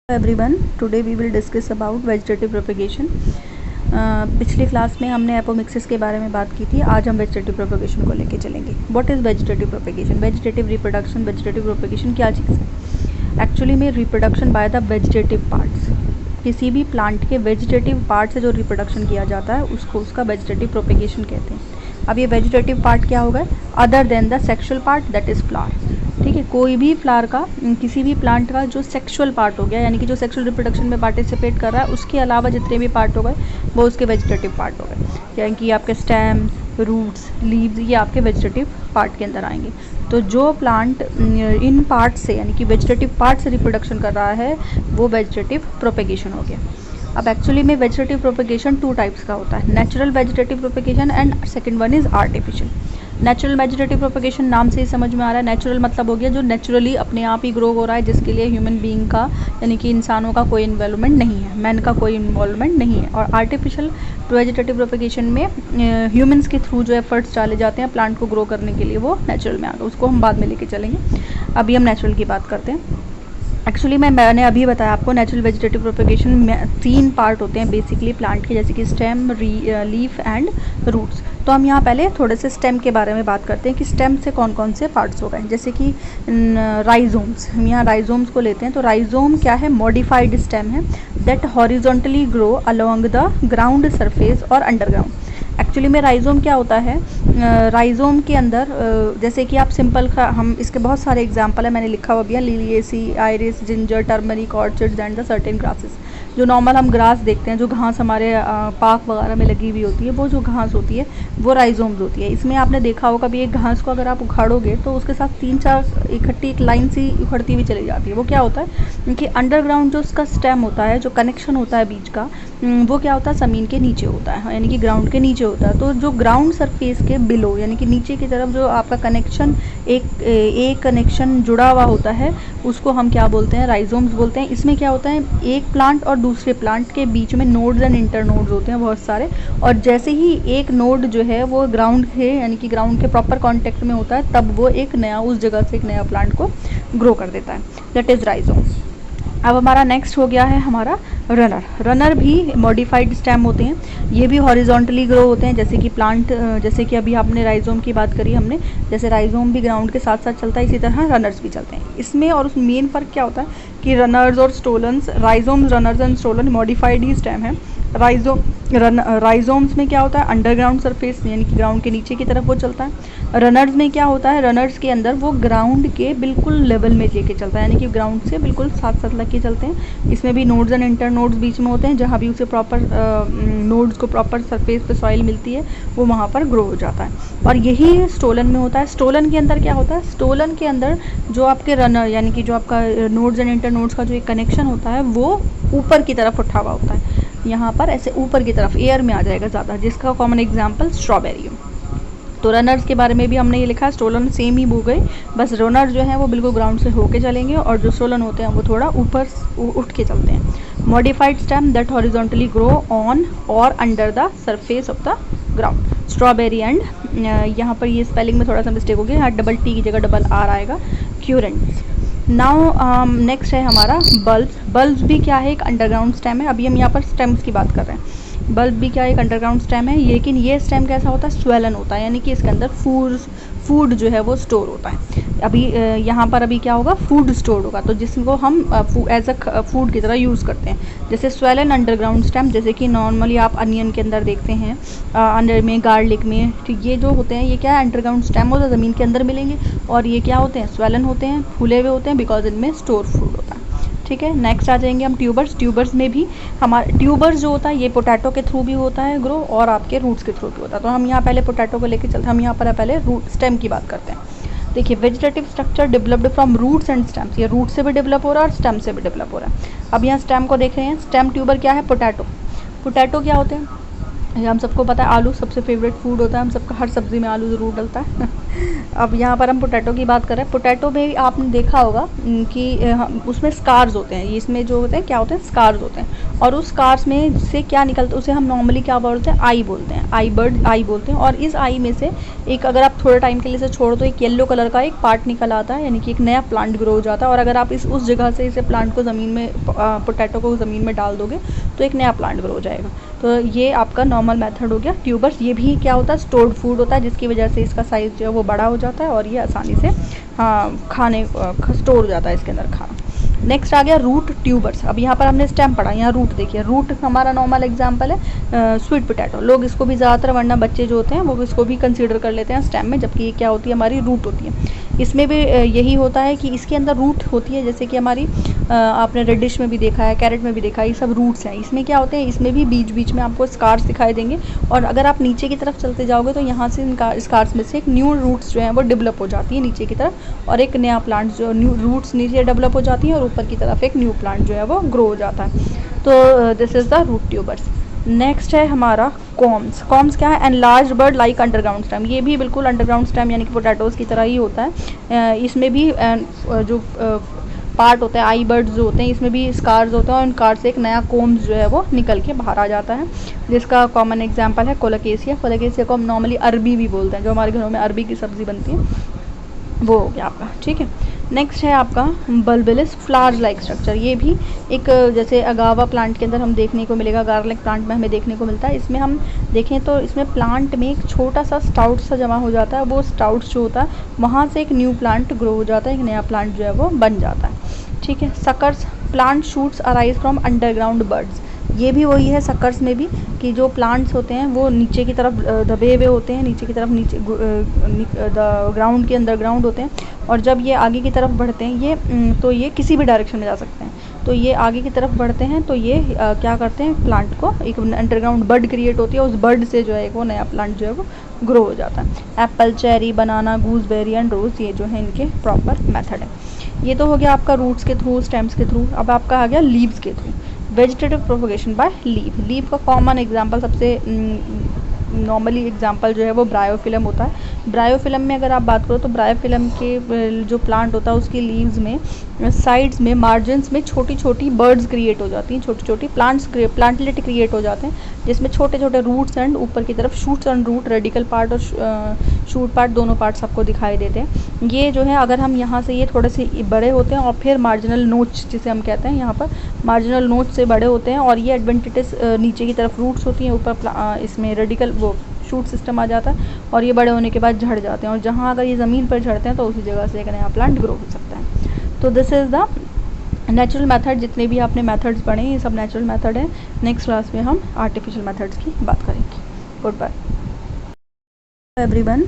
Everyone, today we will discuss about vegetative propagation. पिछली class में हमने एपोमिक्सिस के बारे में बात की थी। आज हम वेजिटेटिव प्रोपेगेशन को लेके चलेंगे। What is vegetative propagation? Vegetative reproduction, vegetative propagation क्या चीज़ है? एक्चुअली में reproduction by the vegetative parts, किसी भी प्लांट के वेजिटेटिव पार्ट से जो रिप्रोडक्शन किया जाता है उसको उसका वेजिटेटिव प्रोपेगेशन कहते हैं। अब ये वेजिटेटिव पार्ट क्या होगा? Other than the sexual part, that is flower. ठीक है, कोई भी फ्लावर का, किसी भी प्लांट का जो सेक्सुअल पार्ट हो गया, यानी कि जो सेक्सुअल रिप्रोडक्शन में पार्टिसिपेट कर रहा है, उसके अलावा जितने भी पार्ट हो गए वो उसके वेजिटेटिव पार्ट हो गए। यानी कि आपके स्टेम्स, रूट्स, लीव्स, ये आपके वेजिटेटिव पार्ट के अंदर आएंगे। तो जो प्लांट इन पार्ट से, यानी कि वेजिटेटिव पार्ट से रिप्रोडक्शन कर रहा है, वो वेजिटेटिव प्रोपेगेशन हो गया। अब एक्चुअली में वेजिटेटिव प्रोपेगेशन टू टाइप्स का होता है, natural vegetative propagation and second one is artificial. Natural vegetative propagation नाम से ही समझ में आ रहा है। नेचुरल मतलब हो गया जो नेचुरली अपने आप ही ग्रो हो रहा है, जिसके लिए ह्यूमन बीइंग का, यानी कि इंसानों का कोई इन्वॉल्वमेंट नहीं है, मैन का कोई इन्वॉल्वमेंट नहीं है। और आर्टिफिशियल वेजिटेटिव प्रोपेगेशन में ह्यूमंस के थ्रू जो एफर्ट्स डाले जाते हैं प्लांट को ग्रो करने के लिए, वो नेचुरल में आ गया। उसको हम बाद में लेके चलेंगे, अभी हम नेचुरल की बात करते हैं। एक्चुअली मैंने अभी बताया आपको, नेचुरल वेजिटेटिव प्रोपेगेशन में 3 पार्ट होते हैं बेसिकली प्लांट के, जैसे कि स्टेम, लीफ एंड रूट्स। तो हम यहाँ पहले थोड़े से स्टेम के बारे में बात करते हैं कि स्टेम से कौन कौन से पार्ट्स हो गए। जैसे कि राइजोम्स, हम यहाँ राइजोम्स को लेते हैं। तो राइजोम क्या है? मॉडिफाइड स्टेम है that horizontally grow along the ground surface और अंडरग्राउंड। एक्चुअली में राइजोम क्या होता है? राइजोम के अंदर जैसे कि आप सिंपल, हम इसके बहुत सारे एग्जांपल है, मैंने लिखा हुआ भी है, Liliaceae, iris, ginger, turmeric, orchids and the certain grasses. जो नॉर्मल हम ग्रास देखते हैं, जो घास हमारे पार्क वगैरह में लगी हुई होती है, वो जो घास होती है वो राइजोम्स होती है। इसमें आपने देखा होगा भी, एक घास को अगर आप उखाड़ोगे तो उसके साथ 3-4 इकट्ठी एक लाइन सी उखड़ती हुई चली जाती है। वो क्या होता है? क्योंकि अंडरग्राउंड जो उसका स्टेम होता है, जो कनेक्शन होता है बीच का, वो क्या होता है? ज़मीन के नीचे होता है, यानी कि ग्राउंड के नीचे होता है। तो जो ग्राउंड सरफेस के बिलो, यानी कि नीचे की तरफ जो आपका कनेक्शन, एक कनेक्शन जुड़ा हुआ होता है, उसको हम क्या बोलते हैं? राइजोम्स बोलते हैं। इसमें क्या होता है? एक प्लांट और दूसरे प्लांट के बीच में नोड्स एंड इंटर नोड्स होते हैं बहुत सारे, और जैसे ही एक नोड जो है वो ग्राउंड के, यानी कि ग्राउंड के प्रॉपर कॉन्टेक्ट में होता है, तब वो एक नया, उस जगह से एक नया प्लांट को ग्रो कर देता है, दैट इज़ राइजोम। अब हमारा नेक्स्ट हो गया है हमारा रनर। रनर भी मॉडिफाइड स्टेम होते हैं, ये भी हॉरिजॉन्टली ग्रो होते हैं, जैसे कि प्लांट, जैसे कि अभी आपने राइजोम की बात करी हमने, जैसे राइजोम भी ग्राउंड के साथ साथ चलता है, इसी तरह रनर्स भी चलते हैं। इसमें और उस मेन फ़र्क क्या होता है कि रनर्स और stolons, rhizomes, runners and stolon modified ही स्टेम है। राइजोम्स में क्या होता है? अंडरग्राउंड सरफेस, यानी कि ग्राउंड के नीचे की तरफ वो चलता है। रनर्स में क्या होता है? रनर्स के अंदर वो ग्राउंड के बिल्कुल लेवल में लेके चलता है, यानी कि ग्राउंड से बिल्कुल साथ साथ लग के चलते हैं। इसमें भी नोड्स एंड इंटर नोड्स बीच में होते हैं, जहाँ भी उसे प्रॉपर नोड्स को प्रॉपर सरफेस पे सॉइल मिलती है, वो वहाँ पर ग्रो हो जाता है। और यही स्टोलन में होता है। स्टोलन के अंदर क्या होता है? स्टोलन के अंदर जो आपके रनर, यानी कि जो आपका नोड्स एंड इंटर नोड्स का जो एक कनेक्शन होता है, वो ऊपर की तरफ उठा हुआ होता है, यहाँ पर ऐसे ऊपर की तरफ एयर में आ जाएगा ज़्यादा, जिसका कॉमन एग्जांपल स्ट्रॉबेरी है। तो रनर्स के बारे में भी हमने ये लिखा है, स्टोलन सेम ही हो गए, बस रनर जो है वो बिल्कुल ग्राउंड से होके चलेंगे, और जो स्टोलन होते हैं वो थोड़ा ऊपर उठ के चलते हैं। Modified stem that horizontally grow on और under the surface of the ground. Strawberry and, यहाँ पर ये स्पेलिंग में थोड़ा सा मिस्टेक हो गया, यहाँ डबल टी की जगह डबल आर आएगा, क्यूरेंट्स। नाउ नेक्स्ट है हमारा बल्ब्स। बल्ब्स भी क्या है? एक अंडरग्राउंड स्टेम है। अभी हम यहाँ पर स्टेम्स की बात कर रहे हैं। बल्ब भी क्या एक अंडरग्राउंड स्टेम है, लेकिन ये स्टेम कैसा होता है? स्वेलन होता है, यानी कि इसके अंदर फूड जो है वो स्टोर होता है। अभी यहाँ पर अभी क्या होगा? फूड स्टोर होगा, तो जिसको हम एज अ फूड की तरह यूज़ करते हैं। जैसे स्वेलन अंडरग्राउंड स्टेम, जैसे कि नॉर्मली आप अनियन के अंदर देखते हैं, अंडर में, गार्लिक में, तो ये जो होते हैं ये क्या है? अंडरग्राउंड स्टेम होता है, ज़मीन के अंदर मिलेंगे, और ये क्या होते हैं? स्वेलन होते हैं, फूले हुए होते हैं, बिकॉज इनमें स्टोर फूड होता है। ठीक है, नेक्स्ट आ जाएंगे हम ट्यूबर्स। ट्यूबर्स में भी हमारे ट्यूबर्स जो होता है ये पोटैटो के थ्रू भी होता है ग्रो, और आपके रूट्स के थ्रू भी होता है। तो हम यहाँ पहले पोटैटो को लेके चलते हैं, हम यहाँ पर पहले रूट स्टेम की बात करते हैं। देखिए, vegetative structure developed from roots and stems, ये रूट से भी डेवलप हो रहा है और स्टेम से भी डेवलप हो रहा है। अब यहाँ स्टेम को देख रहे हैं। स्टेम ट्यूबर क्या है? पोटैटो। पोटैटो क्या होते हैं? ये हम सबको पता है, आलू सबसे फेवरेट फूड होता है, हम सबका हर सब्ज़ी में आलू ज़रूर डलता है अब यहाँ पर हम पोटैटो की बात करें, पोटैटो में आपने देखा होगा कि उसमें स्कार्स होते हैं, इसमें जो होते हैं क्या होते हैं, स्कार्स होते हैं, और उस स्कार्स में से क्या निकलता है उसे हम नॉर्मली क्या बोलते हैं, आई बोलते हैं, आई बर्ड आई बोलते हैं। और इस आई में से एक, अगर आप थोड़े टाइम के लिए इसे छोड़ दो, एक येलो कलर का एक पार्ट निकल आता है, यानी कि एक नया प्लांट ग्रो हो जाता है। और अगर आप उस जगह से इसे प्लांट को ज़मीन में, पोटैटो को ज़मीन में डाल दोगे तो एक नया प्लांट ग्रो हो जाएगा। तो ये आपका नॉर्मल मेथड हो गया। ट्यूबर्स, ये भी क्या होता है, स्टोर्ड फूड होता है, जिसकी वजह से इसका साइज़ जो है वो बड़ा हो जाता है और ये आसानी से खाने स्टोर हो जाता है इसके अंदर खाना। नेक्स्ट आ गया रूट ट्यूबर्स। अब यहाँ पर हमने स्टेम पढ़ा, यहाँ रूट देखिए, रूट हमारा नॉर्मल एग्जांपल है स्वीट पोटैटो। लोग इसको भी ज़्यादातर, वरना बच्चे जो होते हैं वो इसको भी कंसीडर कर लेते हैं स्टेम में, जबकि ये क्या होती है, हमारी रूट होती है। इसमें भी यही होता है कि इसके अंदर रूट होती है, जैसे कि हमारी आपने रेडिश में भी देखा है, कैरेट में भी देखा है, ये सब रूट्स हैं। इसमें क्या होते हैं, इसमें भी बीच बीच में आपको स्कार्स दिखाई देंगे, और अगर आप नीचे की तरफ चलते जाओगे तो यहाँ से स्कार्स में से एक न्यू रूट्स जो हैं वो डेवलप हो जाती है नीचे की तरफ, और एक नया प्लांट जो न्यू रूट्स नीचे डेवलप हो जाती हैं और ऊपर की तरफ एक न्यू प्लांट जो है वो ग्रो हो जाता है। तो this is the root tubers. Next है हमारा कॉम्स। कॉम्स क्या है, enlarge bird like underground stem. ये भी बिल्कुल अंडरग्राउंड स्टेम यानी कि पोटैटोज़ की तरह ही होता है। इसमें भी जो पार्ट होता है, आई बर्ड्स जो होते हैं, इसमें भी स्कार्स होते हैं, और उन कार से एक नया कोम्स जो है वो निकल के बाहर आ जाता है, जिसका कॉमन एग्जांपल है कोलोकेशिया। कोलोकेशिया को हम नॉर्मली अरबी भी बोलते हैं, जो हमारे घरों में अरबी की सब्ज़ी बनती है, वो हो गया आपका, ठीक है। नेक्स्ट है आपका बल्बिलस फ्लावर्स लाइक स्ट्रक्चर। ये भी एक, जैसे अगावा प्लांट के अंदर हम देखने को मिलेगा, गार्लिक प्लांट में हमें देखने को मिलता है। इसमें हम देखें तो इसमें प्लांट में एक छोटा सा स्टाउट सा जमा हो जाता है, वो स्टाउट जो होता है वहाँ से एक न्यू प्लांट ग्रो हो जाता है, एक नया प्लांट जो है वो बन जाता है, ठीक है। Suckers, plant shoots arise from underground birds. ये भी वही है सकर्स में भी, कि जो प्लांट्स होते हैं वो नीचे की तरफ दबे हुए होते हैं, नीचे की तरफ, नीचे ग्राउंड के अंडरग्राउंड होते हैं, और जब ये आगे की तरफ बढ़ते हैं ये तो ये किसी भी डायरेक्शन में जा सकते हैं। तो ये आगे की तरफ बढ़ते हैं तो ये क्या करते हैं, प्लांट को एक अंडरग्राउंड बर्ड क्रिएट होती है, उस बर्ड से जो है वो नया प्लांट जो है वो ग्रो हो जाता है। Apple, cherry, banana, gooseberry and rose, ये जो है इनके प्रॉपर मेथड है। ये तो हो गया आपका रूट्स के थ्रू, स्टेम्स के थ्रू। अब आपका आ गया लीव्स के through, vegetative propagation by leaf. Leaf का कॉमन एग्जांपल, सबसे नॉर्मली एग्जांपल जो है वो ब्रायोफिलम होता है। ब्रायोफिलम में अगर आप बात करो तो ब्रायोफिलम के जो प्लांट होता है उसकी लीव्स में साइड्स में, मार्जिन्स में छोटी छोटी बर्ड्स क्रिएट हो जाती हैं, छोटी छोटी प्लांटलेट क्रिएट हो जाते हैं, जिसमें छोटे छोटे रूट्स एंड ऊपर की तरफ shoots and root, radical part और शूट पार्ट, दोनों पार्ट्स आपको दिखाई देते हैं। ये जो है, अगर हम यहाँ से, ये थोड़े से बड़े होते हैं और फिर मार्जिनल नोच जिसे हम कहते हैं, यहाँ पर मार्जिनल नोच से बड़े होते हैं, और ये एडवेंटिटिस नीचे की तरफ रूट्स होती हैं, ऊपर इसमें रेडिकल वो शूट सिस्टम आ जाता है, और ये बड़े होने के बाद झड़ जाते हैं, और जहाँ अगर ये ज़मीन पर झड़ते हैं तो उसी जगह से एक नया प्लांट ग्रो हो सकता है। तो this is the natural method. जितने भी आपने मेथड्स पढ़े ये सब नेचुरल मेथड है। नेक्स्ट क्लास में हम आर्टिफिशियल मेथड्स की बात करेंगे। Good bye everyone.